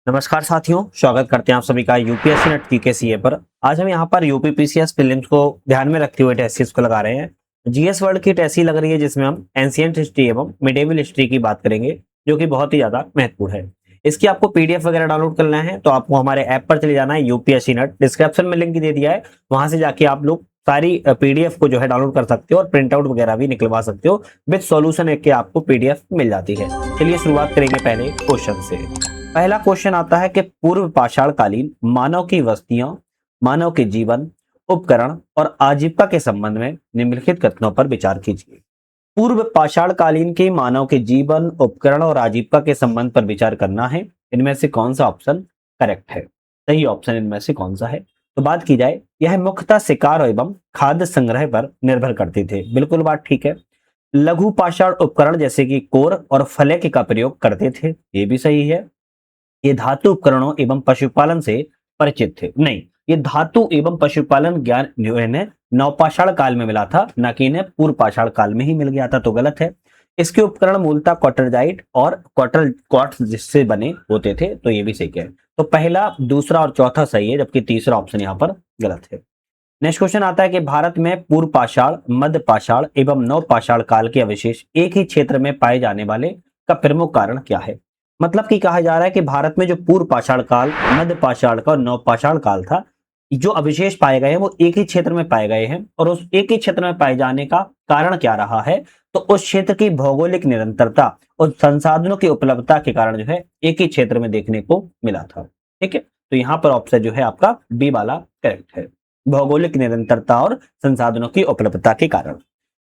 नमस्कार साथियों, स्वागत करते हैं आप सभी का यूपीएससी नेट जीके पर। आज हम यहाँ पर यूपीपीसीएस प्रीलिम्स को ध्यान में रखते हुए टेस्ट सीरीज को लगा रहे हैं। जीएस वर्ल्ड की टेस्ट लग रही है जिसमें हम एंशिएंट हिस्ट्री एवं मिडेवल हिस्ट्री की बात करेंगे, जो कि बहुत ही ज्यादा महत्वपूर्ण है। इसकी आपको पीडीएफ वगैरह डाउनलोड करना है तो आपको हमारे ऐप पर चले जाना है। यूपीएससी नेट डिस्क्रिप्शन में लिंक दे दिया है, वहां से जाके आप लोग सारी पीडीएफ को जो है डाउनलोड कर सकते हो और प्रिंट आउट वगैरह भी निकलवा सकते हो। विद सॉल्यूशन एक के आपको पीडीएफ मिल जाती है। चलिए शुरुआत करेंगे पहले क्वेश्चन से। पहला क्वेश्चन आता है कि पूर्व पाषाण कालीन मानव की बस्तियों, मानव के जीवन, उपकरण और आजीविका के संबंध में निम्नलिखित कथनों पर विचार कीजिए। पूर्व पाषाण कालीन के मानव के जीवन, उपकरण और आजीविका के संबंध पर विचार करना है। इनमें से कौन सा ऑप्शन करेक्ट है? सही ऑप्शन इनमें से कौन सा है? तो बात की जाए, यह मुख्यतः शिकार एवं खाद्य संग्रह पर निर्भर करते थे। बिल्कुल बात ठीक है। लघु पाषाण उपकरण जैसे कि कोर और फलक का प्रयोग करते थे, ये भी सही है। ये धातु उपकरणों एवं पशुपालन से परिचित थे। नहीं, ये धातु एवं पशुपालन ज्ञान जो है इन्हें नवपाषाण काल में मिला था, ना कि इन्हें पूर्व पाषाण काल में ही मिल गया था, तो गलत है। इसके उपकरण मूलतः क्वार्टरजाइट और क्वार्टर क्वार्ट्ज जिससे बने होते थे, तो ये भी सही है। तो पहला, दूसरा और चौथा सही है, जबकि तीसरा ऑप्शन यहाँ पर गलत है। नेक्स्ट क्वेश्चन आता है कि भारत में पूर्व पाषाण, मध्य पाषाण एवं नव पाषाण काल के अवशेष एक ही क्षेत्र में पाए जाने वाले का प्रमुख कारण क्या है? मतलब कि कहा जा रहा है कि भारत में जो पूर्व पाषाण काल, मध्य पाषाण का और नव पाषाण काल था, जो अवशेष पाए गए हैं वो एक ही क्षेत्र में पाए गए हैं। और उस एक ही क्षेत्र में पाए जाने का कारण क्या रहा है? तो उस क्षेत्र की भौगोलिक निरंतरता और संसाधनों की उपलब्धता के कारण जो है एक ही क्षेत्र में देखने को मिला था। ठीक है, तो यहाँ पर ऑप्शन जो है आपका बी वाला करेक्ट है, भौगोलिक निरंतरता और संसाधनों की उपलब्धता के कारण।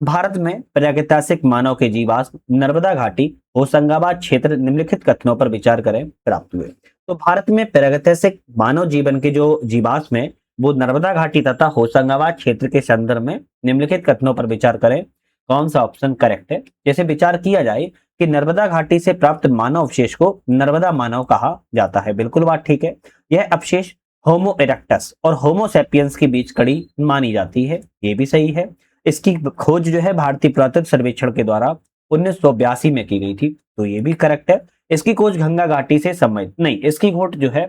भारत में प्रागैतिहासिक मानव के जीवाश्म नर्मदा घाटी, होशंगाबाद क्षेत्र निम्नलिखित कथनों पर विचार करें प्राप्त हुए। तो भारत में प्रागैतिहासिक मानव जीवन के जो जीवाश्म है वो नर्मदा घाटी तथा होशंगाबाद क्षेत्र के संदर्भ में निम्नलिखित कथनों पर विचार करें। कौन सा ऑप्शन करेक्ट है? जैसे विचार किया जाए कि नर्मदा घाटी से प्राप्त मानव अवशेष को नर्मदा मानव कहा जाता है। बिल्कुल बात ठीक है। यह अवशेष होमो इरेक्टस और होमो सेपियंस के बीच कड़ी मानी जाती है, ये भी सही है। इसकी खोज जो है भारतीय पुरातत्व सर्वेक्षण के द्वारा 1982 में की गई थी, तो ये भी करेक्ट है। इसकी खोज गंगा घाटी से संबंधित नहीं, इसकी खोज जो है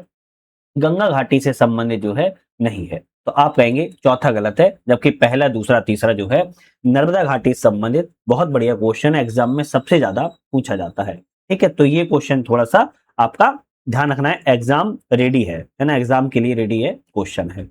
गंगा घाटी से संबंधित जो है नहीं है, तो आप कहेंगे चौथा गलत है, जबकि पहला, दूसरा, तीसरा जो है नर्मदा घाटी से संबंधित बहुत बढ़िया क्वेश्चन है, एग्जाम में सबसे ज्यादा पूछा जाता है। ठीक है, तो ये क्वेश्चन थोड़ा सा आपका ध्यान रखना है, एग्जाम रेडी है ना, एग्जाम के लिए रेडी है क्वेश्चन है।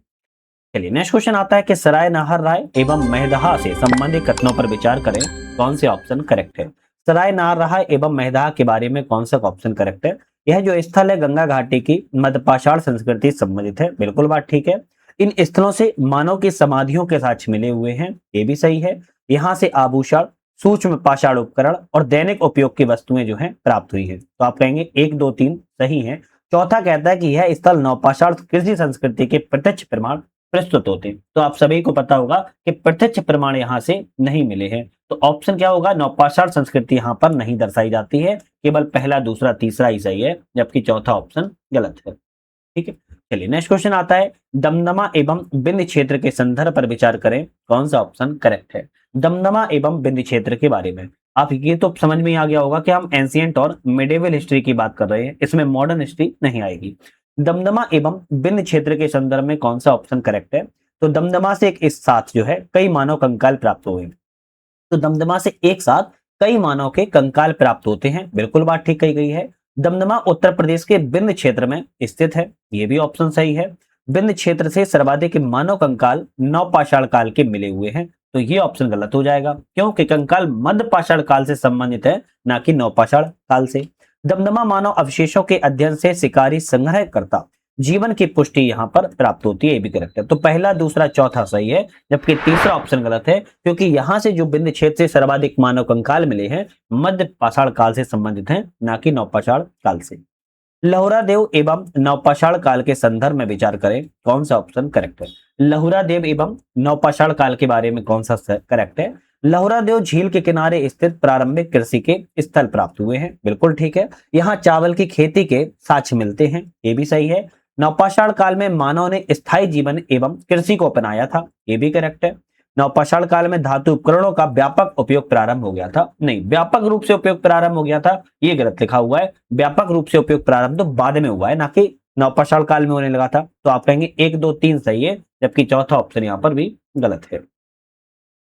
चलिए नेक्स्ट क्वेश्चन आता है कि सराय नाहर राय एवं महदहा से संबंधित कथनों पर विचार करें। कौन से ऑप्शन करेक्ट है? सराय नाहर राय एवं महदहा के बारे में कौन सा ऑप्शन करेक्ट है? यह जो स्थल है गंगा घाटी की मध्यपाषाण संस्कृति से संबंधित है। बिल्कुल बात ठीक है। इन स्थलों से मानव की समाधियों के साक्ष्य मिले हुए हैं, ये भी सही है। यहाँ से आभूषण, सूक्ष्म पाषाण उपकरण और दैनिक उपयोग की वस्तुएं जो है प्राप्त हुई है, तो आप कहेंगे 1, 2, 3 सही है। चौथा कहता है कि यह स्थल नवपाषाण कृषि संस्कृति के प्रत्यक्ष प्रमाण प्रस्तुत होते हैं, तो आप सभी को पता होगा कि प्रत्यक्ष प्रमाण यहाँ से नहीं मिले हैं, तो ऑप्शन क्या होगा? नवपाषाण संस्कृति यहाँ पर नहीं दर्शाई जाती है, केवल पहला, दूसरा, तीसरा ही सही है, जबकि चौथा ऑप्शन गलत है। ठीक है, चलिए नेक्स्ट क्वेश्चन आता है दमदमा एवं बिंद क्षेत्र के संदर्भ पर विचार करें। कौन सा ऑप्शन करेक्ट है? दमदमा एवं बिंद क्षेत्र के बारे में आप ये तो समझ में आ गया होगा कि हम एंशिएंट और मिडेवल हिस्ट्री की बात कर रहे हैं, इसमें मॉडर्न हिस्ट्री नहीं आएगी। दमदमा एवं बिंद क्षेत्र के संदर्भ में कौन सा ऑप्शन करेक्ट है? तो दमदमा से एक इस साथ जो है कई मानव कंकाल प्राप्त हुए, तो दमदमा से एक साथ कई मानव के कंकाल प्राप्त होते हैं। बिल्कुल बात ठीक कही गई है। दमदमा उत्तर प्रदेश के बिंद क्षेत्र में स्थित है, ये भी ऑप्शन सही है। बिंद क्षेत्र से सर्वाधिक मानव कंकाल नवपाषाण काल के मिले हुए हैं, तो ये ऑप्शन गलत हो जाएगा, क्योंकि कंकाल मध्य पाषाण काल से संबंधित है, ना कि नवपाषाण काल से। दमदमा मानव अवशेषों के अध्ययन से शिकारी संग्रहकर्ता जीवन की पुष्टि यहाँ पर प्राप्त होती है, ये भी करेक्ट है। तो पहला, दूसरा, चौथा सही है, जबकि तीसरा ऑप्शन गलत है, क्योंकि यहाँ से जो बिंद क्षेत्र से सर्वाधिक मानव कंकाल मिले हैं मध्य पाषाण काल से संबंधित हैं, ना कि नवपाषाण काल से। लहुरा देव एवं नवपाषाण काल के संदर्भ में विचार करें। कौन सा ऑप्शन करेक्ट है? लहुरा देव एवं नवपाषाण काल के बारे में कौन सा करेक्ट है? लहुरा देव झील के किनारे स्थित प्रारंभिक कृषि के स्थल प्राप्त हुए हैं। बिल्कुल ठीक है। यहाँ चावल की खेती के साक्ष्य मिलते हैं, ये भी सही है। नवपाषाण काल में मानव ने स्थायी जीवन एवं कृषि को अपनाया था, ये भी करेक्ट है। नवपाषाण काल में धातु उपकरणों का व्यापक उपयोग प्रारंभ हो गया था, नहीं, व्यापक रूप से उपयोग प्रारंभ हो गया था, ये गलत लिखा हुआ है। व्यापक रूप से उपयोग प्रारंभ तो बाद में हुआ है, ना कि नवपाषाण काल में होने लगा था। तो आप कहेंगे 1 2 3 सही है, जबकि चौथा ऑप्शन यहाँ पर भी गलत है।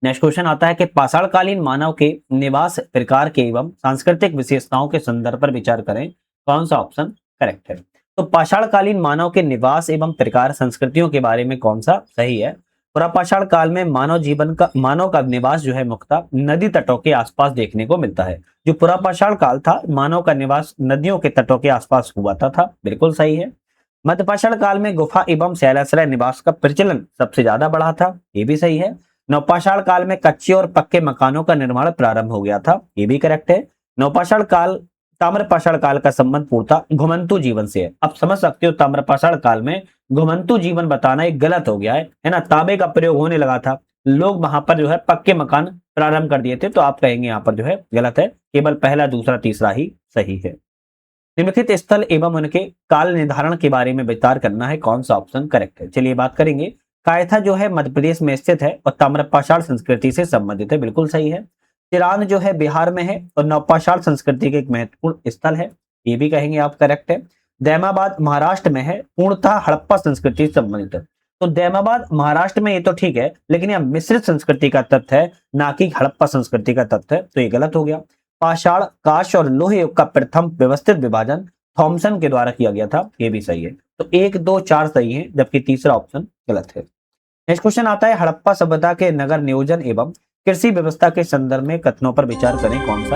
नेक्स्ट क्वेश्चन आता है कि पाषाणकालीन मानव के निवास प्रकार के एवं सांस्कृतिक विशेषताओं के संदर्भ पर विचार करें, कौन सा ऑप्शन करेक्ट है। तो पाषाणकालीन मानव के निवास एवं प्रकार संस्कृतियों के बारे में कौन सा सही है। पुरापाषाण काल में मानव का निवास जो है मुख्यतः नदी तटों के आसपास देखने को मिलता है। जो पुरापाषाण काल था, मानव का निवास नदियों के तटों के आसपास हुआ था, बिल्कुल सही है। मध्यपाषाण काल में गुफा एवं शैलाश्रय निवास का प्रचलन सबसे ज्यादा बढ़ा था, ये भी सही है। नवपाषाण काल में कच्चे और पक्के मकानों का निर्माण प्रारंभ हो गया था, ये भी करेक्ट है। नवपाषाण काल ताम्रपाषाण काल का संबंध पूर्णतः घुमंतु जीवन से है। अब समझ सकते हो ताम्रपाषाण काल में घुमंतु जीवन बताना एक गलत हो गया है ना। तांबे का प्रयोग होने लगा था, लोग वहां पर जो है पक्के मकान प्रारंभ कर दिए थे, तो आप कहेंगे यहाँ पर जो है गलत है, केवल पहला दूसरा तीसरा ही सही है। निम्नलिखित स्थल एवं उनके काल निर्धारण के बारे में विचार करना है, कौन सा ऑप्शन करेक्ट है। चलिए बात करेंगे। कायथा जो है मध्य प्रदेश में स्थित है और ताम्रपाषाण संस्कृति से संबंधित है, बिल्कुल सही है। चिरान जो है बिहार में है और नवपाषाण संस्कृति के एक महत्वपूर्ण स्थल है, ये भी कहेंगे आप करेक्ट है। दैमाबाद महाराष्ट्र में है, पूर्णतः हड़प्पा संस्कृति से संबंधित है। तो दैमाबाद महाराष्ट्र में ये तो ठीक है, लेकिन यह मिश्रित संस्कृति का तथ्य है, ना कि हड़प्पा संस्कृति का तथ्य है, तो ये गलत हो गया। पाषाण, कांस्य और लोह युग का प्रथम व्यवस्थित विभाजन थॉमसन के द्वारा किया गया था, ये भी सही है। तो 1 2 4 सही है, जबकि तीसरा ऑप्शन गलत है। नेक्स्ट क्वेश्चन आता है हड़प्पा सभ्यता के नगर नियोजन एवं कृषि व्यवस्था के संदर्भ में कथनों पर विचार करें, कौन सा।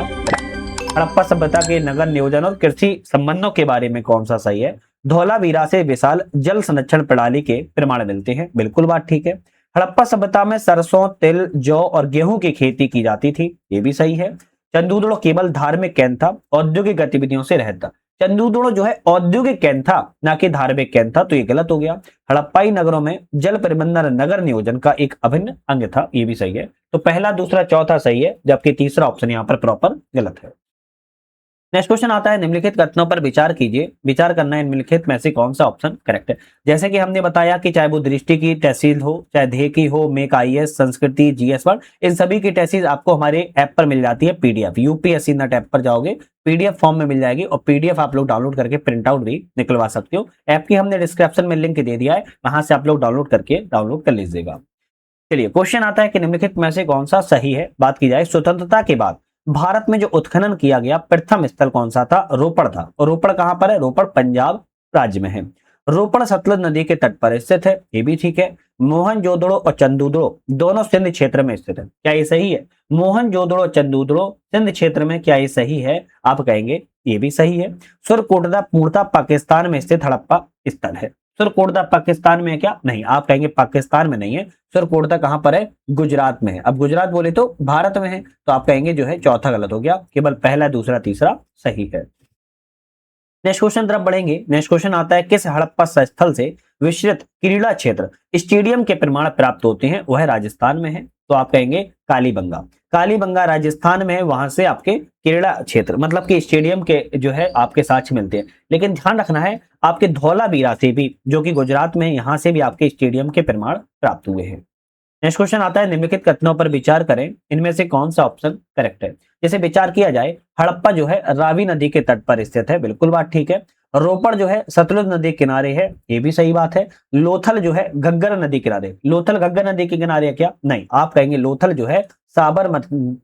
हड़प्पा सभ्यता के नगर नियोजन और कृषि संबंधों के बारे में कौन सा सही है। धौलावीरा से विशाल जल संरक्षण प्रणाली के प्रमाण मिलते हैं, बिल्कुल बात ठीक है। हड़प्पा सभ्यता में सरसों, तिल, जौ और गेहूं की खेती की जाती थी, ये भी सही है। चंदूदड़ो केवल धार्मिक केंद्र था, औद्योगिक गतिविधियों से रहित था। चंदूदड़ो जो है औद्योगिक केंद्र था, ना कि धार्मिक केंद्र था, तो ये गलत हो गया। हड़प्पाई नगरों में जल प्रबंधन नगर नियोजन का एक अभिन्न अंग था, ये भी सही है। तो पहला दूसरा चौथा सही है, जबकि तीसरा ऑप्शन यहाँ पर प्रॉपर गलत है। नेक्स्ट क्वेश्चन आता है निम्नलिखित कथनों पर विचार कीजिए, विचार करना है निम्नलिखित में से कौन सा ऑप्शन करेक्ट है। जैसे कि हमने बताया कि चाहे वो दृष्टि की तहसील हो, चाहे ध्येय की हो, मेक आईएएस, संस्कृति, जीएस वर्ड, इन सभी की तहसील आपको हमारे ऐप पर मिल जाती है पीडीएफ। यूपीएससी नेट ऐप पर जाओगे, पीडीएफ फॉर्म में मिल जाएगी और पीडीएफ आप लोग डाउनलोड करके प्रिंट आउट भी निकलवा सकते हो। ऐप की हमने डिस्क्रिप्शन में लिंक दे दिया है, वहां से आप लोग डाउनलोड कर लीजिएगा। चलिए क्वेश्चन आता है कि निम्नलिखित में से कौन सा सही है। बात की जाए स्वतंत्रता के बाद भारत में जो उत्खनन किया गया प्रथम स्थल कौन सा था। रोपड़ था। और रोपड़ कहां पर है। रोपड़ पंजाब राज्य में है। रोपड़ सतलुज नदी के तट पर स्थित है, ये भी ठीक है। मोहनजोदड़ो और चंदूदड़ो दोनों सिंध क्षेत्र में स्थित है, क्या ये सही है। मोहनजोदड़ो चंदूदड़ो सिंध क्षेत्र में, क्या ये सही है। आप कहेंगे ये भी सही है। सुरकोटदा पूर्णतः पाकिस्तान में स्थित हड़प्पा स्थल है। सुरकोटदा पाकिस्तान में है क्या, नहीं, आप कहेंगे पाकिस्तान में नहीं है। सुरकोटदा कहां पर है, गुजरात में है। अब गुजरात बोले तो भारत में है, तो आप कहेंगे जो है चौथा गलत हो गया, केवल पहला दूसरा तीसरा सही है। नेक्स्ट क्वेश्चन तरफ बढ़ेंगे। नेक्स्ट क्वेश्चन आता है किस हड़प्पा स्थल से विस्तृत क्रीड़ा क्षेत्र स्टेडियम के प्रमाण प्राप्त होते हैं, वह राजस्थान में है। तो आप कहेंगे कालीबंगा। कालीबंगा राजस्थान में है, वहां से आपके क्रीड़ा क्षेत्र मतलब कि स्टेडियम के जो है आपके साक्ष्य मिलते हैं। लेकिन ध्यान रखना है आपके धौलावीरा से भी, जो कि गुजरात में, यहां से भी आपके स्टेडियम के प्रमाण प्राप्त हुए हैं। नेक्स्ट क्वेश्चन आता है निम्नलिखित कथनों पर विचार करें, इनमें से कौन सा ऑप्शन करेक्ट है। जैसे विचार किया जाए, हड़प्पा जो है रावी नदी के तट पर स्थित है, बिल्कुल बात ठीक है। रोपड़ जो है सतलुज नदी किनारे है, ये भी सही बात है। लोथल जो है घग्गर नदी किनारे, लोथल घग्गर नदी के किनारे है क्या, नहीं, आप कहेंगे लोथल जो है साबरमती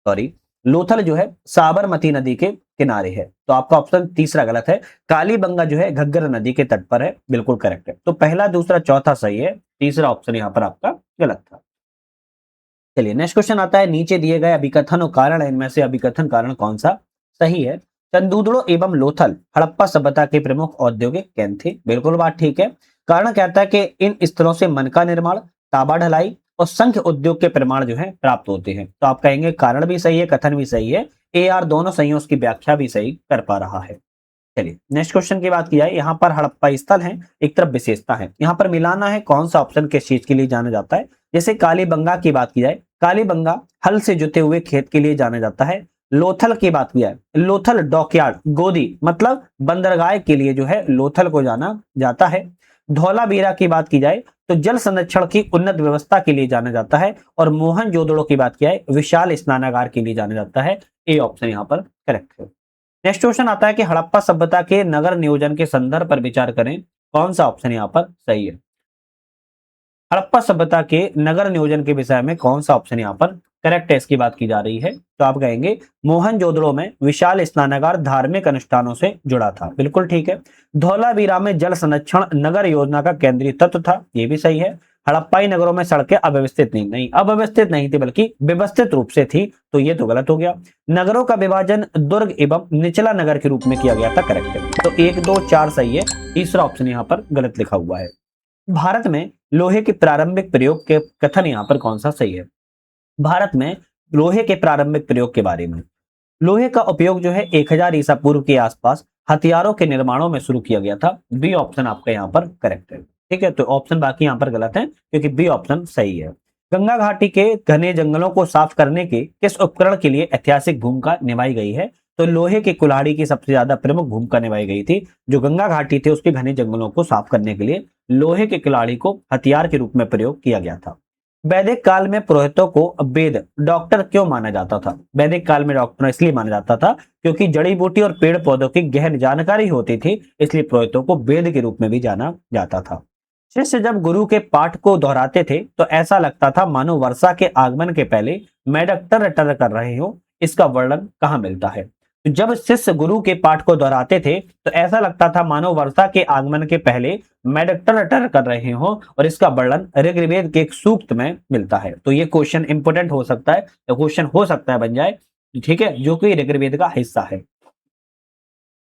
सॉरी, लोथल जो है साबरमती नदी के किनारे है, तो आपका ऑप्शन तीसरा गलत है। कालीबंगा जो है घग्गर नदी के तट पर है, बिल्कुल करेक्ट है। तो पहला दूसरा चौथा सही है, तीसरा ऑप्शन यहाँ पर आपका गलत था। चलिए नेक्स्ट क्वेश्चन आता है नीचे दिए गए अभिकथन और कारण है, इनमें से अभिकथन कारण कौन सा सही है। चंदूदड़ो एवं लोथल हड़प्पा सभ्यता के प्रमुख औद्योगिक केंद्र थे, बिल्कुल बात ठीक है। कारण कहता है कि इन स्थलों से मन का निर्माण, तांबा ढलाई और संख उद्योग के प्रमाण जो है प्राप्त होते हैं। तो आप कहेंगे कारण भी सही है, कथन भी सही है, ए आर दोनों सही है, उसकी व्याख्या भी सही कर पा रहा है। चलिए नेक्स्ट क्वेश्चन की बात की जाए, यहाँ पर हड़प्पा स्थल है, एक तरफ विशेषता है, यहाँ पर मिलाना है कौन सा ऑप्शन किस चीज के लिए जाना जाता है। जैसे कालीबंगा की बात की जाए, कालीबंगा हल से जुते हुए खेत के लिए जाना जाता है। लोथल की बात की जाए, लोथल डॉकयार्ड गोदी मतलब बंदरगाह के लिए जो है लोथल को जाना जाता है। धौलावीरा की बात की जाए तो जल संरक्षण की उन्नत व्यवस्था के लिए जाना जाता है। और मोहनजोदड़ो की बात किया है, विशाल स्नानागार के लिए जाना जाता है। ए ऑप्शन यहाँ पर करेक्ट है। नेक्स्ट क्वेश्चन आता है कि हड़प्पा सभ्यता के नगर नियोजन के संदर्भ पर विचार करें, कौन सा ऑप्शन यहाँ पर सही है। हड़प्पा सभ्यता के नगर नियोजन के विषय में कौन सा ऑप्शन यहाँ पर करेक्ट है, इसकी बात की जा रही है। तो आप कहेंगे मोहनजोदड़ो में विशाल स्नानागार धार्मिक अनुष्ठानों से जुड़ा था, बिल्कुल ठीक है। धौलावीरा में जल संरक्षण नगर योजना का केंद्रीय तत्व था, ये भी सही है। हड़प्पाई नगरों में सड़कें अव्यवस्थित नहीं अव्यवस्थित नहीं थी बल्कि व्यवस्थित रूप से थी, तो ये तो गलत हो गया। नगरों का विभाजन दुर्ग एवं निचला नगर के रूप में किया गया था, करेक्ट है। तो 1 2 4 सही है, तीसरा ऑप्शन यहाँ पर गलत लिखा हुआ है। भारत में लोहे के प्रारंभिक प्रयोग के कथन यहाँ पर कौन सा सही है। भारत में लोहे के प्रारंभिक प्रयोग के बारे में, लोहे का उपयोग जो है 1000 ईसा पूर्व के आसपास हथियारों के निर्माणों में शुरू किया गया था। बी ऑप्शन आपका यहाँ पर करेक्ट है, ठीक है। तो ऑप्शन बाकी यहाँ पर गलत है क्योंकि बी ऑप्शन सही है। गंगा घाटी के घने जंगलों को साफ करने के किस उपकरण के लिए ऐतिहासिक भूमिका निभाई गई है। तो लोहे की कुल्हाड़ी की सबसे ज्यादा प्रमुख भूमिका निभाई गई थी। जो गंगा घाटी थे उसके घने जंगलों को साफ करने के लिए लोहे की कुल्हाड़ी को हथियार के रूप में प्रयोग किया गया था। वैदिक काल में पुरोहितों को वेद डॉक्टर क्यों माना जाता था। वैदिक काल में डॉक्टर इसलिए माना जाता था क्योंकि जड़ी बूटी और पेड़ पौधों की गहन जानकारी होती थी, इसलिए पुरोहितों को वेद के रूप में भी जाना जाता था। शिष्य जब गुरु के पाठ को दोहराते थे तो ऐसा लगता था मानो वर्षा के आगमन के पहले मेढक टर टर कर रहे हो। इसका वर्णन कहाँ मिलता है। तो जब शिष्य गुरु के पाठ को दोहराते थे तो ऐसा लगता था मानो वर्षा के आगमन के पहले मेढक टर टर कर रहे हो, और इसका वर्णन ऋग्वेद के एक सूक्त में मिलता है। तो ये क्वेश्चन इंपोर्टेंट हो सकता है, तो क्वेश्चन हो सकता है बन जाए, ठीक है, जो कि ऋग्वेद का हिस्सा है।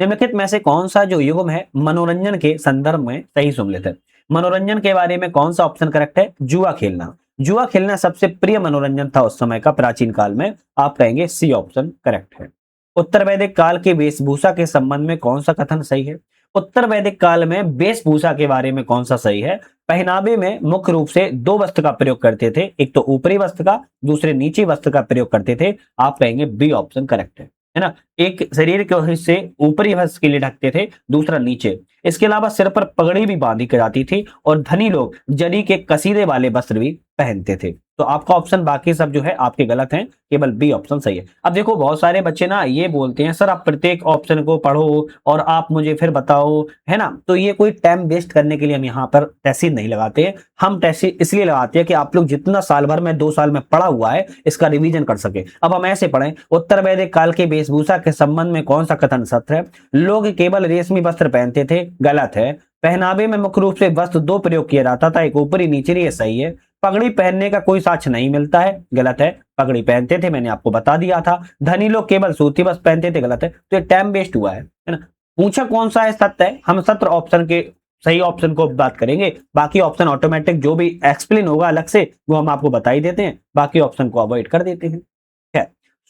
निम्नलिखित में से कौन सा जो युग्म है मनोरंजन के संदर्भ में सही सम्मिलित है। मनोरंजन के बारे में कौन सा ऑप्शन करेक्ट है। जुआ खेलना, जुआ खेलना सबसे प्रिय मनोरंजन था उस समय का, प्राचीन काल में। आप कहेंगे सी ऑप्शन करेक्ट है। उत्तर वैदिक काल के वेशभूषा के संबंध में कौन सा कथन सही है। उत्तर वैदिक काल में वेशभूषा के बारे में कौन सा सही है। पहनावे में मुख्य रूप से 2 वस्त्र का प्रयोग करते थे, एक तो ऊपरी वस्त्र का, दूसरे नीचे वस्त्र का प्रयोग करते थे। आप कहेंगे बी ऑप्शन करेक्ट है ना। एक शरीर के हिस्से ऊपरी वस्त्र के लिए ढकते थे, दूसरा नीचे। इसके अलावा सिर पर पगड़ी भी बांधी जाती थी और धनी लोग जरी के कसीदे वाले वस्त्र भी पहनते थे। तो आपका ऑप्शन बाकी सब जो है आपके गलत हैं, केवल बी ऑप्शन सही है। अब देखो बहुत सारे बच्चे ना ये बोलते हैं सर आप प्रत्येक ऑप्शन को पढ़ो और आप मुझे फिर बताओ, है ना। तो ये कोई टाइम वेस्ट करने के लिए हम यहाँ पर तहसील नहीं लगाते हैं। हम तहसील इसलिए लगाते हैं कि आप लोग जितना साल भर में 2 साल में पढ़ा हुआ है इसका रिवीजन कर सके। अब हम ऐसे पढ़ें, उत्तर वैदिक काल के वेशभूषा के संबंध में कौन सा कथन सत्य है। लोग केवल रेशमी वस्त्र पहनते थे, गलत है। पहनावे में मुख्य रूप से वस्त्र 2 प्रयोग किया जाता था, एक ऊपरी नीचे, ये सही है। पगड़ी पहनने का कोई साक्ष्य नहीं मिलता है, गलत है। पगड़ी पहनते थे, मैंने आपको बता दिया था। धनी लोग केवल सूती वस्त्र पहनते थे, गलत है। तो ये टाइम वेस्ट हुआ है ना। पूछा कौन सा है सत्य है, हम सत्र ऑप्शन के सही ऑप्शन को बात करेंगे, बाकी ऑप्शन ऑटोमेटिक जो भी एक्सप्लेन होगा अलग से वो हम आपको बता ही देते हैं, बाकी ऑप्शन को अवॉइड कर देते हैं।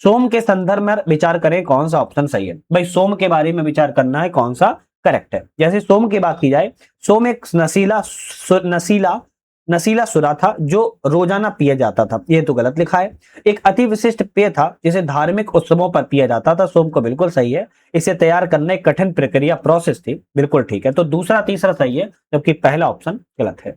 सोम के संदर्भ में विचार करें, कौन सा ऑप्शन सही है। भाई सोम के बारे में विचार करना है, कौन सा करेक्ट है। जैसे सोम की बात की जाए, सोम एक नशीला सुरा था जो रोजाना पिया जाता था, ये तो गलत लिखा है। एक अति विशिष्ट पेय था जिसे धार्मिक उत्सवों पर पिया जाता था, सोम को बिल्कुल सही है। इसे तैयार करने एक कठिन प्रक्रिया प्रोसेस थी, बिल्कुल ठीक है। तो दूसरा तीसरा सही है, जबकि पहला ऑप्शन गलत है।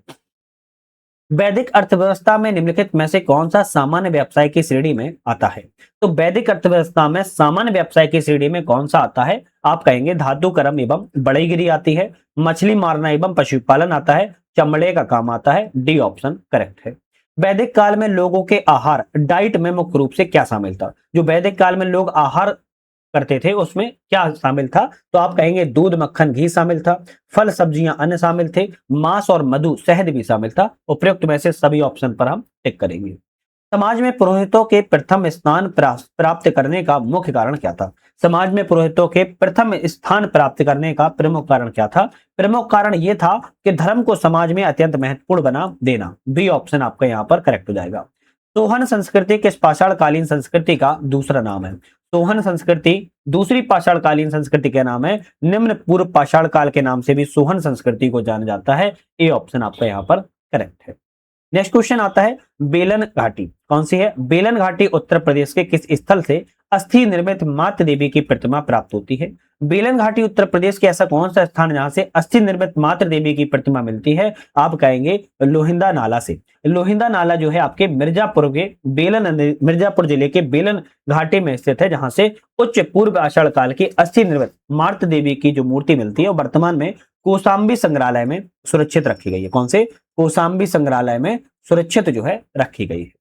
वैदिक अर्थव्यवस्था में निम्नलिखित में से कौन सा सामान्य व्यवसाय की श्रेणी में आता है। तो वैदिक अर्थव्यवस्था में सामान्य व्यवसाय की श्रेणी में कौन सा आता है। आप कहेंगे धातु कर्म एवं बढ़ईगिरी आती है, मछली मारना एवं पशुपालन आता है, चमड़े का काम आता है। डी ऑप्शन करेक्ट है। वैदिक काल में लोगों के आहार डाइट में मुख्य रूप से क्या शामिल था। जो वैदिक काल में लोग आहार करते थे उसमें क्या शामिल था। तो आप कहेंगे दूध मक्खन घी शामिल था, फल सब्जियां अन्न शामिल थे, मांस और मधु शहद भी शामिल था। उपयुक्त में से सभी ऑप्शन पर हम टिक करेंगे। समाज में पुरोहितों के प्रथम स्थान प्राप्त करने का मुख्य कारण क्या था। समाज में पुरोहितों के प्रथम स्थान प्राप्त करने का प्रमुख कारण क्या था। प्रमुख कारण यह था कि धर्म को समाज में अत्यंत महत्वपूर्ण बना देना। बी ऑप्शन आपका यहाँ पर करेक्ट हो जाएगा। सोहन संस्कृति किस पाषाणकालीन संस्कृति का दूसरा नाम है। सोहन संस्कृति दूसरी पाषाणकालीन संस्कृति का नाम है। निम्न पूर्व पाषाण काल के नाम से भी सोहन संस्कृति को जाना जाता है। ए ऑप्शन आपका यहाँ पर करेक्ट है। नेक्स्ट क्वेश्चन आता है बेलन घाटी कौन सी है। बेलन घाटी उत्तर प्रदेश के किस स्थल से अस्थि निर्मित मातृ देवी की प्रतिमा प्राप्त होती है? बेलन घाटी उत्तर प्रदेश के ऐसा कौन सा स्थान है जहां से अस्थि निर्मित मातृ देवी की प्रतिमा मिलती है? आप कहेंगे लोहिंदा नाला से। लोहिंदा नाला जो है आपके मिर्जापुर के मिर्जापुर जिले के बेलन घाटी में स्थित है, जहां से उच्च पूर्व आषाढ़ काल की अस्थि निर्मित मातृ देवी की जो मूर्ति मिलती है वो वर्तमान में कौशाम्बी संग्रहालय में सुरक्षित रखी गई है। कौन से? कौशाम्बी संग्रहालय में सुरक्षित जो है रखी गई है।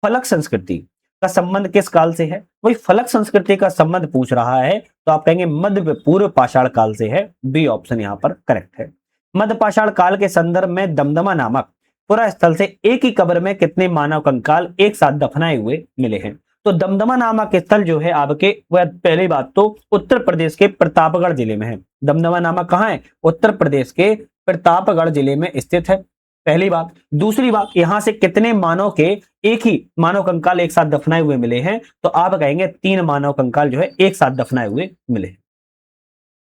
फलक संस्कृति का संबंध किस काल से है? वही फलक संस्कृति का संबंध पूछ रहा है, तो आप कहेंगे मध्य पूर्व पाषाण काल से है। बी ऑप्शन यहाँ पर करेक्ट है। मध्य पाषाण काल के संदर्भ में दमदमा नामक पुरा स्थल से एक ही कब्र में कितने मानव कंकाल एक साथ दफनाए हुए मिले हैं? तो दमदमा नामक स्थल जो है आपके, वह पहली बात तो उत्तर प्रदेश के प्रतापगढ़ जिले में है। दमदमा नामक कहाँ है? उत्तर प्रदेश के प्रतापगढ़ जिले में स्थित है, पहली बात। दूसरी बात, यहां से कितने मानव के एक ही मानव कंकाल एक साथ दफनाए हुए मिले हैं? तो आप कहेंगे 3 मानव कंकाल जो है एक साथ दफनाए हुए मिले हैं।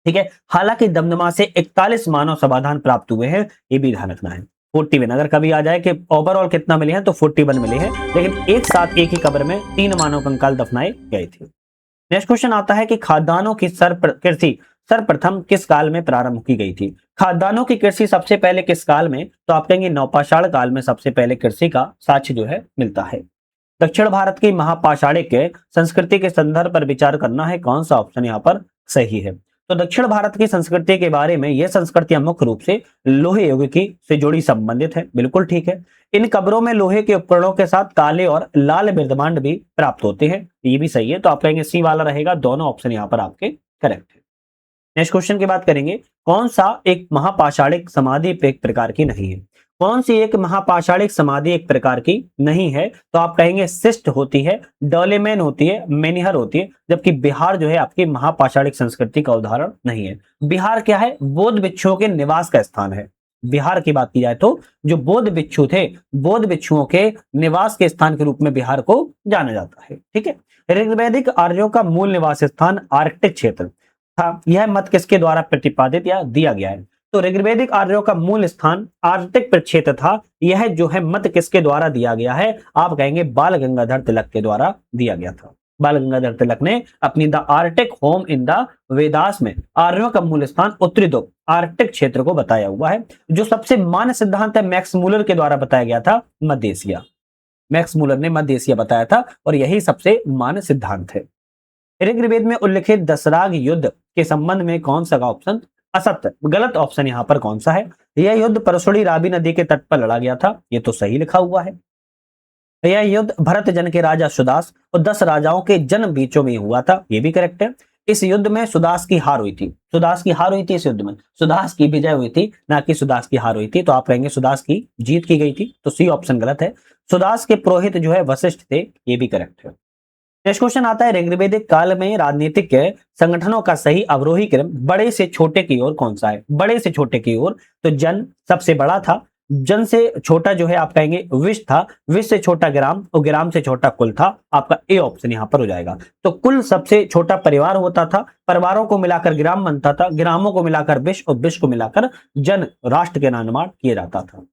ठीक है। हालांकि दमदमा से 41 मानव समाधान प्राप्त हुए हैं, ये भी ध्यान रखना है। 41 अगर कभी आ जाए कि ओवरऑल कितना मिले हैं, तो 41 मिले हैं, लेकिन एक साथ एक ही कब्र में 3 मानव कंकाल दफनाए गए थे। नेक्स्ट क्वेश्चन आता है कि खाद्यान्नों की कृषि सर्वप्रथम किस काल में प्रारंभ की गई थी? खाद्यान्नों की कृषि सबसे पहले किस काल में? तो आप कहेंगे नवपाषाण काल में सबसे पहले कृषि का साक्ष्य जो है मिलता है। दक्षिण भारत की महापाषाणिक संस्कृति के संदर्भ पर विचार करना है, कौन सा ऑप्शन यहाँ पर सही है? तो दक्षिण भारत की संस्कृति के बारे में यह संस्कृतियां मुख्य रूप से लोहे युग की से जुड़ी संबंधित है, बिल्कुल ठीक है। इन कब्रों में लोहे के उपकरणों के साथ काले और लाल मृदमांड भी प्राप्त होते हैं, ये भी सही है। तो आप कहेंगे सी वाला रहेगा, दोनों ऑप्शन यहाँ पर आपके करेक्ट है। नेक्स्ट क्वेश्चन की बात करेंगे, कौन सा एक महापाषाणिक समाधि एक प्रकार की नहीं है? कौन सी एक महापाषाणिक समाधि एक प्रकार की नहीं है? तो आप कहेंगे सिस्ट होती है, डोलेमेन होती है, मेनिहर होती है, जबकि बिहार जो है आपकी महापाषाणिक संस्कृति का उदाहरण नहीं है। बिहार क्या है? बौद्ध भिक्षुओं के निवास का स्थान है। बिहार की बात की जाए तो जो बौद्ध भिक्षु थे, बौद्ध भिक्षुओं के निवास के स्थान के रूप में बिहार को जाना जाता है। ठीक है। ऋग्वैदिक आर्यों का मूल निवास स्थान आर्कटिक क्षेत्र था, यह मत किसके द्वारा प्रतिपादित या दिया गया है? तो ऋग्वैदिक आर्यों का मूल स्थान आर्कटिक क्षेत्र था, यह जो है मत किसके द्वारा दिया गया है? आप कहेंगे बाल गंगाधर तिलक के द्वारा दिया गया था। बाल गंगाधर तिलक ने अपनी the Arctic home in the Vedas में आर्यों का मूल स्थान उत्तरी ध्रुव आर्कटिक क्षेत्र को बताया हुआ है। जो सबसे मान्य सिद्धांत है मैक्स मूलर के द्वारा बताया गया था मध्य एशिया। मैक्स मूलर ने मध्य एशिया बताया था और यही सबसे मान्य सिद्धांत है। ऋग्वेद में उल्लिखित दशराग युद्ध के संबंध में कौन सा ऑप्शन असत्य, गलत ऑप्शन यहाँ पर कौन सा है? यह युद्ध परसुड़ी रावी नदी के तट पर लड़ा गया था, ये तो सही लिखा हुआ है। यह युद्ध भरत जन के राजा सुदास और 10 राजाओं के जन्म बीचों में हुआ था, ये भी करेक्ट है। इस युद्ध में सुदास की हार हुई थी, सुदास की हार हुई थी इस युद्ध में, सुदास की विजय हुई थी, ना कि सुदास की हार हुई थी। तो आप कहेंगे सुदास की जीत की गई थी, तो सी ऑप्शन गलत है। सुदास के पुरोहित जो है वशिष्ठ थे, ये भी करेक्ट है। नेक्स्ट क्वेश्चन आता है, ऋग्वैदिक काल में राजनीतिक संगठनों का सही अवरोही क्रम बड़े से छोटे की ओर कौन सा है? बड़े से छोटे की ओर, तो जन सबसे बड़ा था, जन से छोटा जो है आप कहेंगे विष था, विष से छोटा ग्राम और ग्राम से छोटा कुल था। आपका ए ऑप्शन यहाँ पर हो जाएगा। तो कुल सबसे छोटा परिवार होता था, परिवारों को मिलाकर ग्राम बनता था, ग्रामों को मिलाकर विष और विष को मिलाकर जन राष्ट्र के निर्माण किया जाता था।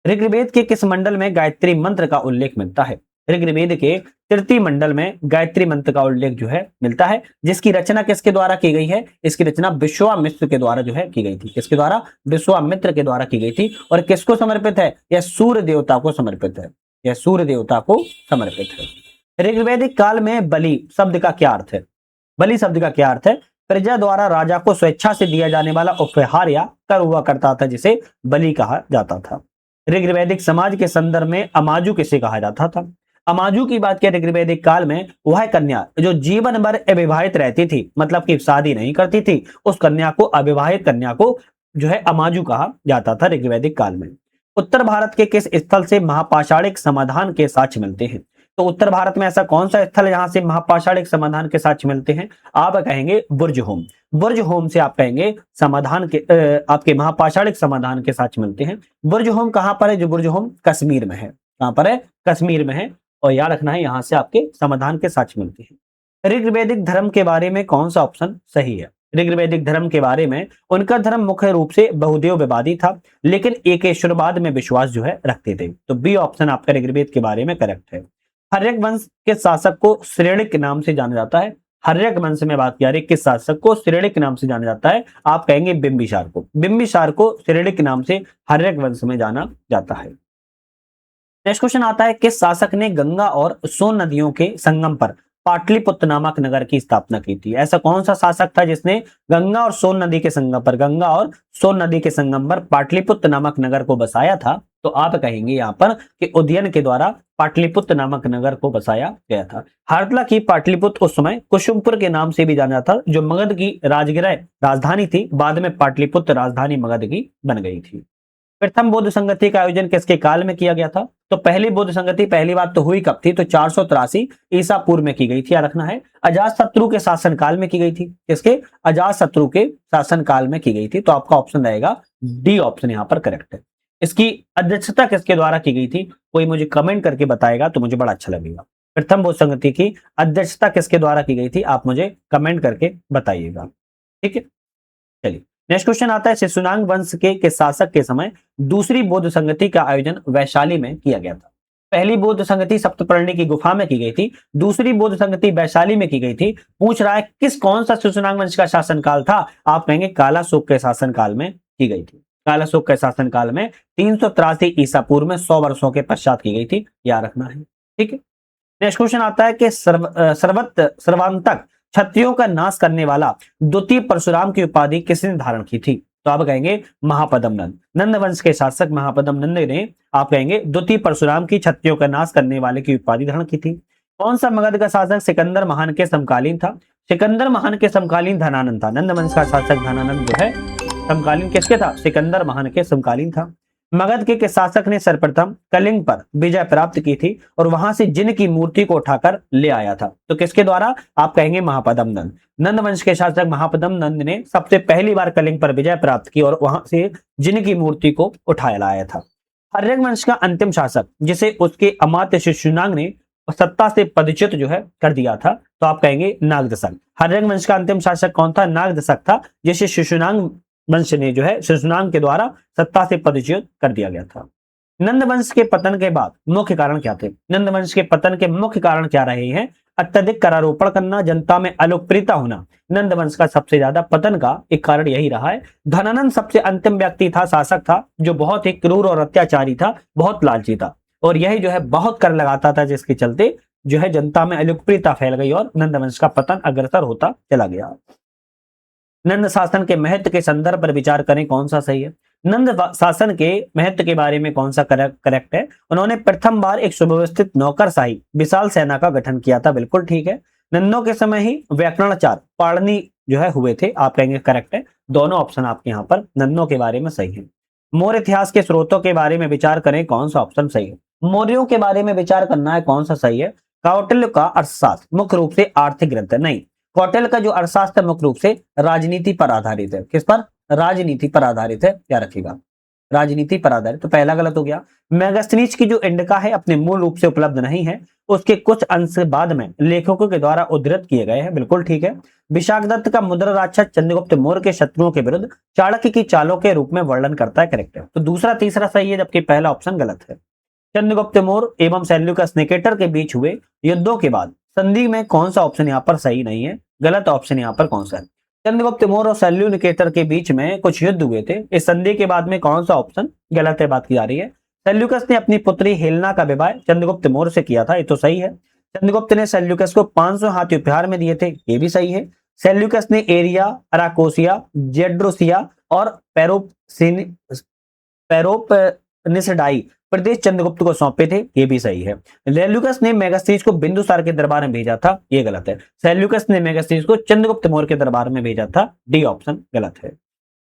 ऋग्वेद के किस मंडल में गायत्री मंत्र का उल्लेख मिलता है? ऋग्वेद के तृतीय मंडल में गायत्री मंत्र का उल्लेख जो है मिलता है, जिसकी रचना किसके द्वारा की गई है? इसकी रचना विश्वामित्र के द्वारा जो है की गई थी। किसके द्वारा? विश्वामित्र के द्वारा की गई थी। और किसको समर्पित है? यह सूर्य देवता को समर्पित है, यह सूर्य देवता को समर्पित है। ऋग्वैदिक काल में बलि शब्द का क्या अर्थ है? बलि शब्द का क्या अर्थ है? प्रजा द्वारा राजा को स्वेच्छा से दिया जाने वाला उपहार या कर हुआ करता था, जिसे बलि कहा जाता था। ऋग्वैदिक समाज के संदर्भ में अमाजु किसे कहा जाता था? अमाजु की बात करें ऋग्वैदिक काल में, वह कन्या जो जीवन भर अविवाहित रहती थी, मतलब कि शादी नहीं करती थी, उस कन्या को, अविवाहित कन्या को जो है अमाजु कहा जाता था ऋग्वैदिक काल में। उत्तर भारत के किस स्थल से महापाषाणिक समाधान के साक्ष्य मिलते हैं? तो उत्तर भारत में ऐसा कौन सा स्थल है जहां से महापाषाणिक समाधान के साक्ष्य मिलते हैं? आप कहेंगे बुर्ज होम। बुर्ज होम से आप कहेंगे समाधान के आपके महापाषाणिक समाधान के साक्ष्य मिलते हैं। बुर्ज होम कहां पर है? जो बुर्ज होम कश्मीर में है। कहां पर है? कश्मीर में है। और याद रखना है यहां से आपके समाधान के साक्ष्य मिलते हैं। ऋग्वैदिक धर्म के बारे में कौन सा ऑप्शन सही है? ऋग्वैदिक धर्म के बारे में, उनका धर्म मुख्य रूप से बहुदेववादी था, लेकिन एकेश्वरवाद में विश्वास जो है रखते थे। तो बी ऑप्शन आपका ऋग्वेद के बारे में करेक्ट है। हर्यक वंश के शासक को श्रेणिक के नाम से जाना जाता है? हर्यक वंश में बात की जा रही है, किस शासक को श्रेणिक के नाम से जाना जाता है? आप कहेंगे बिंबिसार को। बिंबिसार को श्रेणिक के नाम से हर्यक वंश में जाना जाता है। नेक्स्ट क्वेश्चन आता है, किस शासक ने गंगा और सोन नदियों के संगम पर पाटलिपुत्र नामक नगर की स्थापना की थी? ऐसा कौन सा शासक था जिसने गंगा और सोन नदी के संगम पर, गंगा और सोन नदी के संगम पर पाटलिपुत्र नामक नगर को बसाया था? तो आप कहेंगे यहाँ पर कि उदयन के द्वारा पाटलिपुत्र नामक नगर को बसाया गया था। हालांकि पाटलिपुत्र उस समय कुसुमपुर के नाम से भी जाना जाता, जो मगध की राजगृह राजधानी थी, बाद में पाटलिपुत्र राजधानी मगध की बन गई थी। प्रथम बौद्ध संगति का आयोजन किसके काल में किया गया था? तो पहली बौद्ध संगति पहली बात तो हुई कब थी? तो 483 ईसा पूर्व में की गई थी, याद रखना है। अजातशत्रु के शासन काल में की गई थी। किसके? अजातशत्रु के शासन काल में की गई थी। तो आपका ऑप्शन रहेगा डी ऑप्शन यहाँ पर करेक्ट है। इसकी अध्यक्षता किसके द्वारा की गई थी? कोई मुझे कमेंट करके बताएगा तो मुझे बड़ा अच्छा लगेगा। प्रथम बौद्ध संगति की अध्यक्षता किसके द्वारा की गई थी? आप मुझे कमेंट करके बताइएगा, ठीक है। चलिए नेक्स्ट क्वेश्चन आता है, शिशुनाग वंश के शासक के समय दूसरी बौद्ध संगति का आयोजन वैशाली में किया गया था। पहली बौद्ध संगति सप्तपर्णी की गुफा में की गई थी, दूसरी बौद्ध संगति वैशाली में की गई थी। पूछ रहा है किस कौन सा शिशुनाग वंश का शासनकाल था? आप कहेंगे कालाशोक के शासनकाल में की गई थी। कालाशोक के शासनकाल में 383 ईसा पूर्व में 100 वर्षों के पश्चात की गई थी, याद रखना है, ठीक है। नेक्स्ट क्वेश्चन आता है कि सर्वांतक क्षत्रियों का नाश करने वाला द्वितीय परशुराम की उपाधि किसने धारण की थी? तो आप कहेंगे महापद्म नंद। नंद वंश के शासक महापद्म नंद ने, आप कहेंगे, द्वितीय परशुराम की क्षत्रियों का नाश करने वाले की उपाधि धारण की थी। कौन सा मगध का शासक सिकंदर महान के समकालीन था? सिकंदर महान के समकालीन धनानंद था। नंद वंश का शासक धनानंद जो है समकालीन किसके था? सिकंदर महान के समकालीन था। मगध के शासक ने सर्वप्रथम कलिंग पर विजय प्राप्त की थी और वहां से जिन की मूर्ति को उठाकर ले आया था। तो किसके द्वारा? आप कहेंगे महापद्म नंद। नंद वंश के शासक महापद्म नंद ने सबसे पहली बार कलिंग पर विजय प्राप्त की और वहां से जिन की मूर्ति को उठाया लाया था। हर्यक वंश का अंतिम शासक जिसे उसके अमात्य शिशुनाग ने सत्ता से पदच्युत जो है कर दिया था, तो आप कहेंगे नागदशक। हर्यक वंश का अंतिम शासक कौन था? नागदशक था, जिसे शिशुनाग वंश ने जो है शिशुनाग के द्वारा सत्ता से पदच्युत कर दिया गया था। नंद वंश के पतन के बाद मुख्य कारण क्या थे? नंद वंश के पतन के मुख्य कारण क्या रहे हैं? अत्यधिक करारोपण करना, जनता में अलोकप्रियता होना। नंद वंश का सबसे ज्यादा पतन का एक कारण यही रहा है। धनानंद सबसे अंतिम व्यक्ति था, शासक था, जो बहुत ही क्रूर और अत्याचारी था, बहुत लालची था और यही जो है बहुत कर लगाता था, जिसके चलते जो है जनता में अलोकप्रियता फैल गई और नंद वंश का पतन अग्रसर होता चला गया। नंद शासन के महत्व के संदर्भ पर विचार करें, कौन सा सही है? नंद शासन के महत्व के बारे में कौन सा करेक्ट है? उन्होंने प्रथम बार एक सुव्यवस्थित नौकरशाही विशाल सेना का गठन किया था, बिल्कुल ठीक है। नंदों के समय ही व्याकरणाचार्य पाणिनि जो है हुए थे, आप कहेंगे करेक्ट है। दोनों ऑप्शन आपके यहाँ पर नंदों के बारे में सही है। मौर्य इतिहास के स्रोतों के बारे में विचार करें, कौन सा ऑप्शन सही है? मौर्यों के बारे में विचार करना है, कौन सा सही है? कौटिल्य का अर्थशास्त्र मुख्य रूप से आर्थिक ग्रंथ है, नहीं। कौटिल्य का जो अर्थशास्त्र मुख्य रूप से राजनीति पर आधारित है। किस पर? राजनीति पर आधारित है, क्या रखिएगा? राजनीति पर आधारित। तो पहला गलत हो गया। मेगास्थनीज की जो इंडिका है अपने मूल रूप से उपलब्ध नहीं है, उसके कुछ अंश बाद में लेखकों के द्वारा उद्धृत किए गए हैं, बिल्कुल ठीक है। विशाखदत्त का मुद्रा राक्षस चंद्रगुप्त मौर्य के शत्रुओं के विरुद्ध चाणक्य की चालों के रूप में वर्णन करता है, करेक्ट है। तो दूसरा तीसरा सही है, जबकि पहला ऑप्शन गलत है। चंद्रगुप्त मौर्य एवं सेल्यूकस निकेटर के बीच हुए युद्धों के बाद संधि में कौन सा ऑप्शन यहाँ पर सही नहीं है? गलत ऑप्शन यहाँ पर कौन सा है? चंद्रगुप्त मौर्य और सेल्यूकस के बीच में कुछ युद्ध हुए थे, इस संधि के बाद में कौन सा ऑप्शन गलत है बात की जा रही है? सेल्यूकस ने अपनी पुत्री हेलेना का विवाह चंद्रगुप्त मौर्य से किया था, ये तो सही है। चंद्रगुप्त ने सेल्यूकस को 500 हाथी उपहार में दिए थे, ये भी सही है। सेल्यूकस ने एरिया, अराकोसिया, जेड्रोसिया और पेरोपनिसडाई प्रदेश चंद्रगुप्त को सौंपे थे, ये भी सही है। सेल्यूकस ने मेगास्थनीज को बिंदुसार के दरबार में भेजा था, ये गलत है। सेल्यूकस ने मेगास्थनीज को चंद्रगुप्त मौर्य के दरबार में भेजा था, डी ऑप्शन गलत है।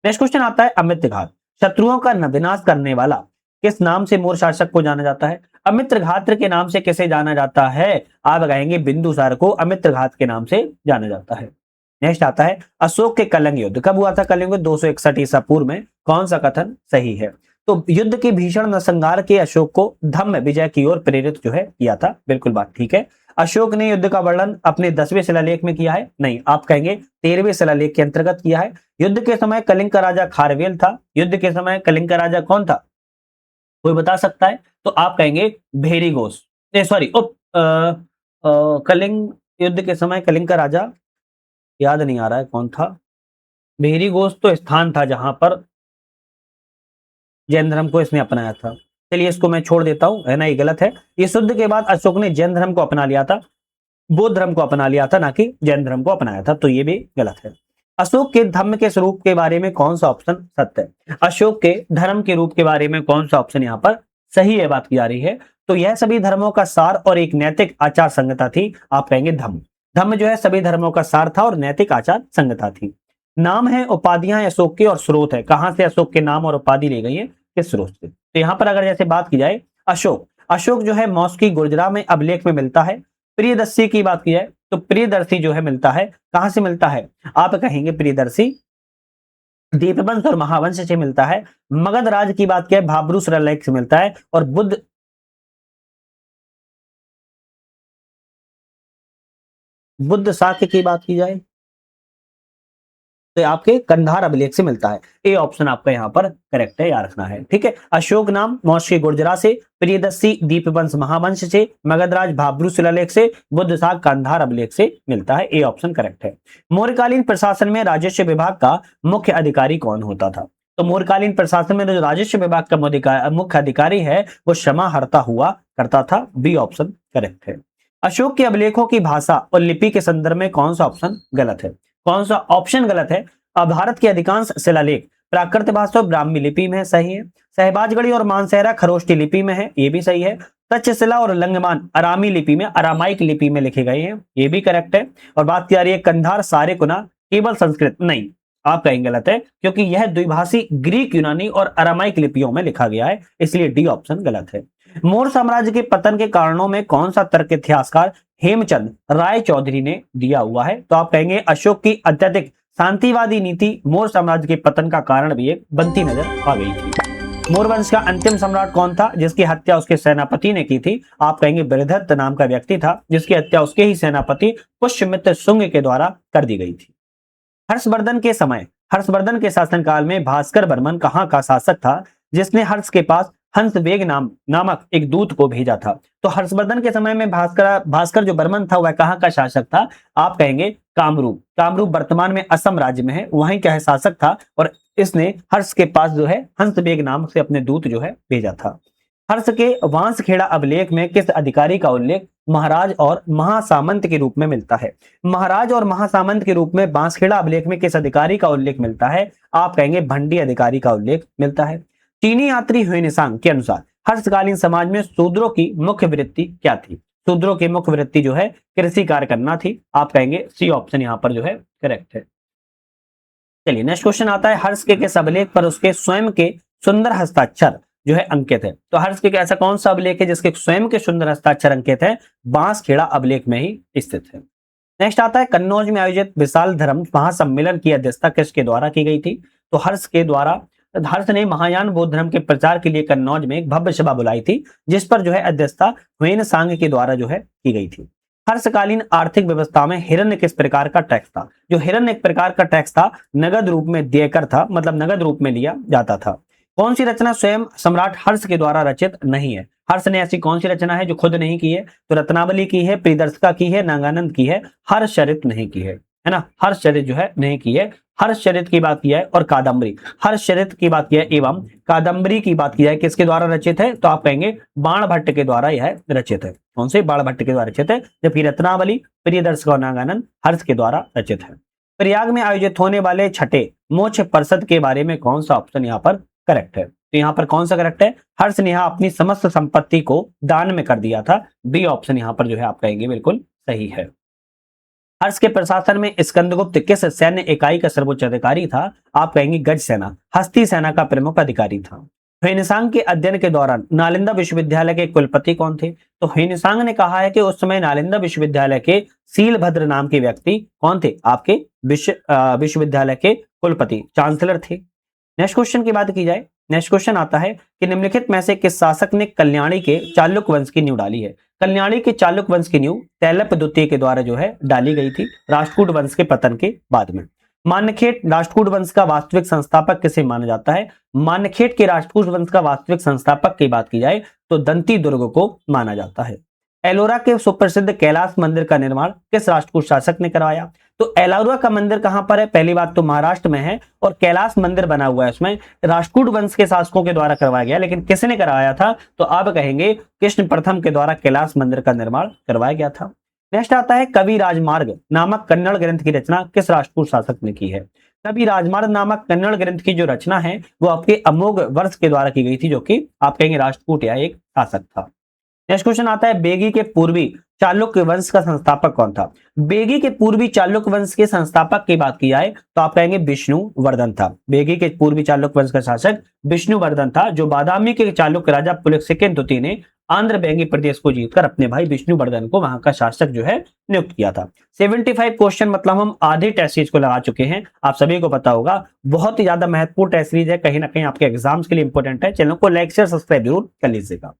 नेक्स्ट क्वेश्चन आता है, अमित्रघात शत्रुओं का विनाश करने वाला किस नाम से मौर्य शासक को जाना जाता है? अमित्रघात के नाम से किसे जाना जाता है? आप कहेंगे बिंदुसार को अमित्रघात के नाम से जाना जाता है। नेक्स्ट आता है, अशोक के कलिंग युद्ध कब हुआ था? कलिंग युद्ध 261 ईसा पूर्व में, कौन सा कथन सही है? तो युद्ध के भीषण नरसंहार के अशोक को धम्म विजय की ओर प्रेरित जो है किया था, बिल्कुल बात ठीक है। अशोक ने युद्ध का वर्णन अपने 10वें शिलालेख में किया है, नहीं, आप कहेंगे 13वें शिलालेख के अंतर्गत किया है। युद्ध के समय कलिंग का राजा खारवेल था। युद्ध के समय कलिंग का राजा कौन था? कोई बता सकता है? तो आप कहेंगे भेरी घोष, सॉरी कलिंग युद्ध के समय कलिंग का राजा याद नहीं आ रहा है कौन था। भेरी घोष तो स्थान था जहां पर जैन धर्म को इसने अपनाया था। चलिए इसको मैं छोड़ देता हूं, है ना, ये गलत है। इस युद्ध के बाद अशोक ने जैन धर्म को अपना लिया था, बौद्ध धर्म को अपना लिया था, ना कि जैन धर्म को अपनाया था, तो ये भी गलत है। अशोक के धर्म के स्वरूप के बारे में कौन सा ऑप्शन सत्य है? अशोक के धर्म के रूप के बारे में कौन सा ऑप्शन यहाँ पर सही है बात की जा रही है? तो यह सभी धर्मों का सार और एक नैतिक आचार संहिता थी। आप कहेंगे धम्म। धम्म जो है सभी धर्मों का सार था और नैतिक आचार संहिता थी। नाम है, उपाधियां अशोक की और स्रोत है, कहां से अशोक के नाम और उपाधि ली गई है, किस स्रोत से? तो यहां पर अगर जैसे बात की जाए अशोक, अशोक जो है मौस्की गुर्जरा में अभिलेख में मिलता है। प्रियदर्शी की बात की जाए तो प्रियदर्शी जो है मिलता है, कहां से मिलता है? आप कहेंगे प्रियदर्शी दीपवंश और महावंश से मिलता है। मगध राज की बात की भाब्रू शिलालेख से मिलता है। और बुद्ध शाक्य की बात की जाए तो आपके कंधार अभिलेख से मिलता है। ए ऑप्शन आपका यहाँ पर करेक्ट है, याद रखना है, ठीक है। अशोक नाम मौर्य गुर्जरा से, प्रियदर्शी दीपवंश महावंश से, मगधराज भाब्रू शिलालेख से, बुद्ध शाक कंधार अभिलेख से मिलता है। ए ऑप्शन करेक्ट है। मौर्यकालीन प्रशासन में राजस्व विभाग का मुख्य अधिकारी कौन होता था? तो मौर्यकालीन प्रशासन में जो राजस्व विभाग का मुख्य अधिकारी है वो समाहर्ता हुआ करता था। बी ऑप्शन करेक्ट है। अशोक के अभिलेखों की भाषा और लिपि के संदर्भ में कौन सा ऑप्शन गलत है? कौन सा ऑप्शन गलत है? भारत के अधिकांश शिलालेख प्राकृत भाषा और ब्राह्मी लिपि में है, सही है। सहबाजगढ़ी और मानसेरा खरोष्टी लिपि में है, ये भी सही है। तक्षशिला और लंगमान अरामी लिपि में, अरामाइक लिपि में लिखे गए हैं, ये भी करेक्ट है। और बात की जा रही है कंधार सारेकुना केवल संस्कृत, नहीं, आप कहेंगे गलत है, क्योंकि यह द्विभाषी ग्रीक, यूनानी और अरामाइक लिपियों में लिखा गया है, इसलिए डी ऑप्शन गलत है। मौर्य साम्राज्य के पतन के कारणों में कौन सा तर्क इतिहासकार हेमचंद राय चौधरी ने दिया हुआ है? तो आप कहेंगे अशोक की अत्यधिक शांतिवादी नीति मौर्य साम्राज्य के पतन का कारण भी एक बनती नजर आ गई थी। मौर्य वंश का अंतिम सम्राट कौन था जिसकी हत्या उसके सेनापति ने की थी? आप कहेंगे बृहदत्त नाम का व्यक्ति था जिसकी हत्या उसके ही सेनापति पुष्यमित्र शुंग के द्वारा कर दी गई थी। हर्षवर्धन के समय, हर्षवर्धन के शासनकाल में भास्कर बर्मन कहाँ का शासक था जिसने हर्ष के पास हंसवेग नामक एक दूत को भेजा था? तो हर्षवर्धन के समय में भास्कर जो बर्मन था वह कहाँ का शासक था? आप कहेंगे कामरूप। कामरूप वर्तमान में असम राज्य में है, वहीं का शासक था और इसने हर्ष के पास जो है हंसवेग नाम से अपने दूत जो है भेजा था। हर्ष के वांसखेड़ा अभिलेख में किस अधिकारी का उल्लेख महाराज और महासामंत के रूप में मिलता है? महाराज और महासामंत के रूप में बांसखेड़ा अभिलेख में किस अधिकारी का उल्लेख मिलता है? आप कहेंगे भंडी अधिकारी का उल्लेख मिलता है। चीनी यात्री ह्वेनसांग के अनुसार हर्षकालीन समाज में शूद्रों की मुख्य वृत्ति क्या थी? शूद्रों की मुख्य वृत्ति जो है कृषि कार्य करना थी। आप कहेंगे सी ऑप्शन यहाँ पर जो है करेक्ट है। चलिए नेक्स्ट क्वेश्चन आता है, हर्ष के किस अभिलेख पर उसके स्वयं के सुंदर हस्ताक्षर जो है अंकित है? तो हर्ष के ऐसा कौन सा अभिलेख है जिसके स्वयं के सुंदर हस्ताक्षर अंकित है? बांसखेड़ा अभिलेख में ही स्थित है। नेक्स्ट आता है, कन्नौज में आयोजित विशाल धर्म महासम्मेलन की अध्यक्षता किसके द्वारा की गई थी? तो हर्ष के द्वारा। हर्ष ने महायान बौद्ध धर्म के प्रचार के लिए कन्नौज में एक भव्य सभा बुलाई थी जिस पर जो है अध्यक्षता ह्वेनसांग के द्वारा जो है की गई थी। हर्षकालीन आर्थिक व्यवस्था में हिरण्य किस प्रकार का टैक्स था? जो हिरण्य एक प्रकार का टैक्स था, नगद रूप में देकर था, मतलब नगद रूप में लिया जाता था। कौन सी रचना स्वयं सम्राट हर्ष के द्वारा रचित नहीं है? हर्ष ने ऐसी कौन सी रचना है जो खुद नहीं की है? तो रत्नावली की है, प्रियदर्शिका की है, नागानंद की है, हर्षचरित नहीं की है ना, हर्षचरित जो है नहीं की है। हर्षचरित की बात की है और कादम्बरी, हर्षचरित की बात की है एवं कादम्बरी की बात की जाए किसके द्वारा रचित है? तो आप कहेंगे बाण भट्ट के द्वारा यह रचित है। कौन से? बाण भट्ट के द्वारा रचित है। जबकि रत्नावली, प्रियदर्शिका और नागानंद हर्ष के द्वारा रचित है। प्रयाग में आयोजित होने वाले छठे मोक्ष परिषद के बारे में कौन सा ऑप्शन यहाँ पर करेक्ट है? तो यहाँ पर कौन सा करेक्ट है? हर्ष ने यहाँ अपनी समस्त संपत्ति को दान में कर दिया था। बी ऑप्शन यहाँ पर जो है आप कहेंगे बिल्कुल सही है। हर्ष के प्रशासन में स्कंदगुप्त किस सैन्य इकाई का सर्वोच्च अधिकारी था? आप कहेंगे गज सेना, हस्ती सेना का प्रमुख अधिकारी था। ह्वेनसांग के अध्ययन के दौरान नालंदा विश्वविद्यालय के कुलपति कौन थे? तो ह्वेनसांग ने कहा है कि उस समय नालंदा विश्वविद्यालय के शीलभद्र नाम के व्यक्ति कौन थे? आपके विश्वविद्यालय के कुलपति, चांसलर थे। नेक्स्ट क्वेश्चन की बात की जाए, नेक्स्ट क्वेश्चन आता है कि निम्नलिखित में से किस शासक ने कल्याणी के चालुक्य वंश की नींव डाली है? कल्याणी के चालुक्य वंश की नींव तैलप द्वितीय के द्वारा जो है डाली गई थी राष्ट्रकूट वंश के पतन के बाद में। मान्यखेट राष्ट्रकूट वंश का वास्तविक संस्थापक किसे माना जाता है? मान्यखेट के राष्ट्रकूट वंश का वास्तविक संस्थापक की बात की जाए तो दंती दुर्ग को माना जाता है। एलोरा के सुप्रसिद्ध कैलाश मंदिर का निर्माण किस राष्ट्रकूट शासक ने करवाया? तो एलोरा का मंदिर कहां पर है? पहली बात तो महाराष्ट्र में है और कैलाश मंदिर बना हुआ है उसमें, राष्ट्रकूट वंश के शासकों के द्वारा करवाया गया, लेकिन किसने करवाया था? तो आप कहेंगे कृष्ण प्रथम के द्वारा कैलाश मंदिर का निर्माण करवाया गया था। नेक्स्ट आता है कवि राजमार्ग नामक कन्नड़ ग्रंथ की रचना किस राष्ट्रकूट शासक ने की है? कवि राजमार्ग नामक कन्नड़ ग्रंथ की जो रचना है वो आपके अमोघ वर्ष के द्वारा की गई थी, जो कि आप कहेंगे राष्ट्रकूट या एक शासक था। नेक्स्ट क्वेश्चन आता है बेगी के पूर्वी चालुक्य वंश का संस्थापक कौन था? बेगी के पूर्वी चालुक्य वंश के संस्थापक की बात की जाए तो आप कहेंगे विष्णुवर्धन था। बेगी के पूर्वी चालुक्य वंश का शासक विष्णुवर्धन था, जो बादामी के चालुक्य राजा पुलकेशिन द्वितीय ने आंध्र बेंगी प्रदेश को जीतकर अपने भाई विष्णुवर्धन को वहां का शासक जो है नियुक्त किया था। 75 क्वेश्चन मतलब हम आधे टेस्ट सीरीज को लगा चुके हैं। आप सभी को पता होगा बहुत ही ज्यादा महत्वपूर्ण टेस्ट सीरीज है, कहीं ना कहीं आपके एग्जाम्स के लिए इंपॉर्टेंट है। चैनल को लाइक शेयर सब्सक्राइब जरूर कर लीजिएगा।